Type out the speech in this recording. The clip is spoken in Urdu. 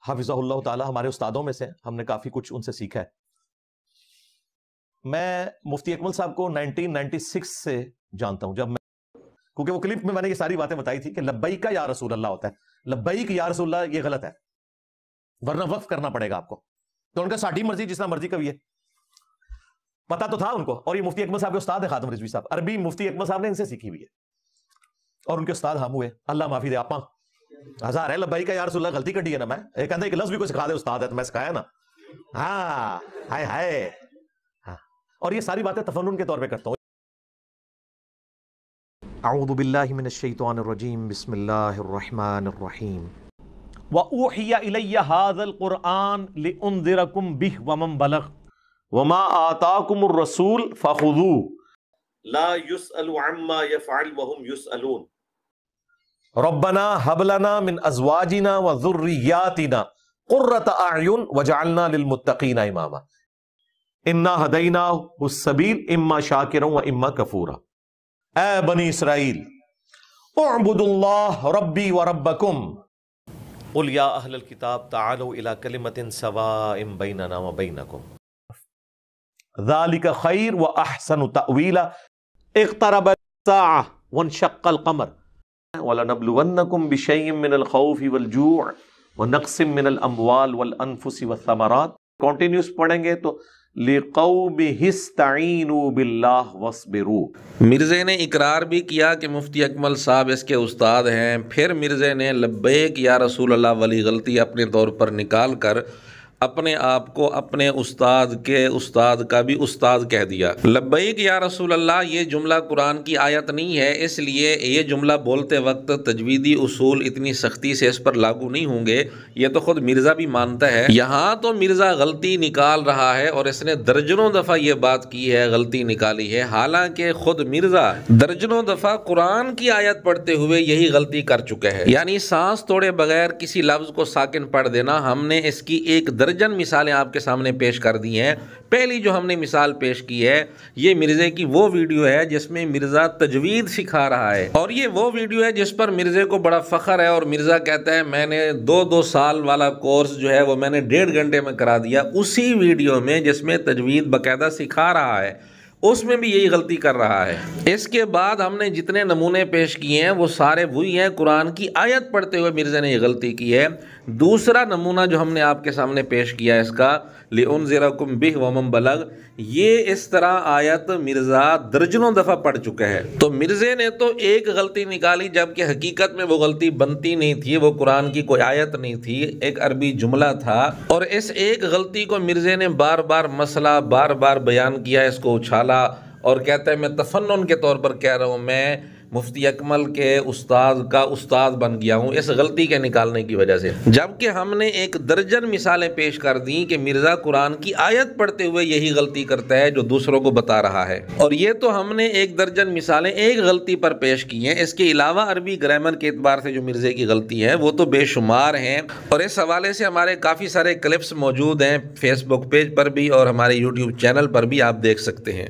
حافظہ اللہ تعالی ہمارے استادوں میں سے، ہم نے کافی کچھ ان سے سیکھا ہے۔ میں مفتی اکمل صاحب کو 1996 سے جانتا ہوں، جب میں، کیونکہ وہ کلپ میں نے یہ ساری باتیں بتائی تھی کہ لبیک یا رسول اللہ ہوتا ہے، لبیک یا رسول اللہ یہ غلط ہے، ورنہ وقف کرنا پڑے گا آپ کو۔ تو ان کا ساڈی مرضی جس طرح مرضی کبھی ہے، پتا تو تھا ان کو، اور یہ مفتی اکمل صاحب کے استاد ہیں خاتم رضوی صاحب، عربی مفتی اکمل صاحب نے ان سے سیکھی ہوئی ہے، اور ان کے استاد ہم ہوئے، اللہ معافی دے آپاں ہزار ہے لبیک یا رسول اللہ غلطی کٹی ہے نا، میں ایک کہتا ہے کہ لفظ بھی کوئی سکھا دے استاد ہے تو میں سکھایا نا، ہاں ہائے ہائے، اور یہ ساری باتیں تفنن کے طور پہ کرتا ہوں۔ اعوذ باللہ من الشیطان الرجیم، بسم اللہ الرحمن الرحیم۔ وَأُوحِيَ إِلَيَّ هَذَا الْقُرْآنُ لِأُنذِرَكُم بِهِ وَمَن بَلَغَ وَمَا آتَاكُمُ الرَّسُولُ فَخُذُوهُ لَا يُسْأَلُ عَمَّا يَفْعَلُ وَهُمْ يُسْأَلُونَ رَبَّنَا هَبْ لَنَا مِنْ أَزْوَاجِنَا وَذُرِّيَّاتِنَا قُرَّةَ أَعْيُنٍ وَاجْعَلْنَا لِلْمُتَّقِينَ إِمَامًا اِنَّا هَدَيْنَاهُ السَّبِيلَ إِمَّا شَاكِرًا وَإِمَّا كَفُورًا۔ اے بنی اسرائیل، اعبدوا اللہ ربی وربکم قل یا اہل الکتاب تعالوا الی کلمۃ سواء بیننا وبینکم ذالک خیر واحسن تأویلا اقترب الساعة وانشق القمر وَلَنَبْلُوَنَّكُمْ بِشَيْءٍ مِّنَ الْخَوْفِ وَالْجُوعِ وَنَقْصٍ مِّنَ الْأَمْوَالِ وَالْأَنفُسِ وَالثَّمَرَاتِ۔ کنٹینیوس پڑھیں گے تو لِقَوْمِهِ اسْتَعِینُوا بِاللَّهِ وَاصْبِرُوا۔ مرزے نے اقرار بھی کیا کہ مفتی اکمل صاحب اس کے استاد ہیں، پھر مرزے نے لبیک یا رسول اللہ والی غلطی اپنے طور پر نکال کر اپنے آپ کو اپنے استاد کے استاد کا بھی استاد کہہ دیا۔ لبیک یا رسول اللہ یہ جملہ قرآن کی آیت نہیں ہے، اس لیے یہ جملہ بولتے وقت تجویدی اصول اتنی سختی سے اس پر لاگو نہیں ہوں گے، یہ تو خود مرزا بھی مانتا ہے۔ یہاں تو مرزا غلطی نکال رہا ہے اور اس نے درجنوں دفعہ یہ بات کی ہے، غلطی نکالی ہے، حالانکہ خود مرزا درجنوں دفعہ قرآن کی آیت پڑھتے ہوئے یہی غلطی کر چکے ہیں، یعنی سانس توڑے بغیر کسی لفظ کو ساکن پڑھ دینا۔ ہم نے اس کی ایک درجن مثالیں آپ کے سامنے پیش کر دی ہیں۔ پہلی جو ہم نے مثال پیش کی ہے، یہ مرزے کی وہ ویڈیو ہے جس میں مرزا تجوید سکھا رہا ہے، اور یہ وہ ویڈیو ہے جس پر مرزے کو بڑا فخر ہے، اور مرزا کہتا ہے میں نے 2 سال والا کورس جو ہے وہ میں نے 1.5 گھنٹے میں کرا دیا۔ اسی ویڈیو میں جس میں تجوید باقاعدہ سکھا رہا ہے، اس میں بھی یہی غلطی کر رہا ہے۔ اس کے بعد ہم نے جتنے نمونے پیش کیے ہیں وہ سارے وہی ہیں، قرآن کی آیت پڑھتے ہوئے مرزا نے یہ غلطی کی ہے۔ دوسرا نمونہ جو ہم نے آپ کے سامنے پیش کیا ہے اس کا، لِأُنذِرَكُم بِهِ وَمَن بَلَغَ، یہ اس طرح آیت مرزا درجنوں دفعہ پڑھ چکے ہیں۔ تو مرزے نے تو ایک غلطی نکالی جبکہ حقیقت میں وہ غلطی بنتی نہیں تھی، وہ قرآن کی کوئی آیت نہیں تھی، ایک عربی جملہ تھا، اور اس ایک غلطی کو مرزے نے بار بار مسئلہ بار بار بیان کیا، اس کو اچھالا اور کہتا ہے میں تفنن کے طور پر کہہ رہا ہوں، میں مفتی اکمل کے استاد کا استاد بن گیا ہوں اس غلطی کے نکالنے کی وجہ سے، جبکہ ہم نے ایک درجن مثالیں پیش کر دیں کہ مرزا قرآن کی آیت پڑھتے ہوئے یہی غلطی کرتا ہے جو دوسروں کو بتا رہا ہے، اور یہ تو ہم نے ایک درجن مثالیں ایک غلطی پر پیش کی ہیں۔ اس کے علاوہ عربی گرامر کے اعتبار سے جو مرزے کی غلطی ہے وہ تو بے شمار ہیں، اور اس حوالے سے ہمارے کافی سارے کلپس موجود ہیں فیس بک پیج پر بھی اور ہمارے یوٹیوب چینل پر بھی، آپ دیکھ سکتے ہیں۔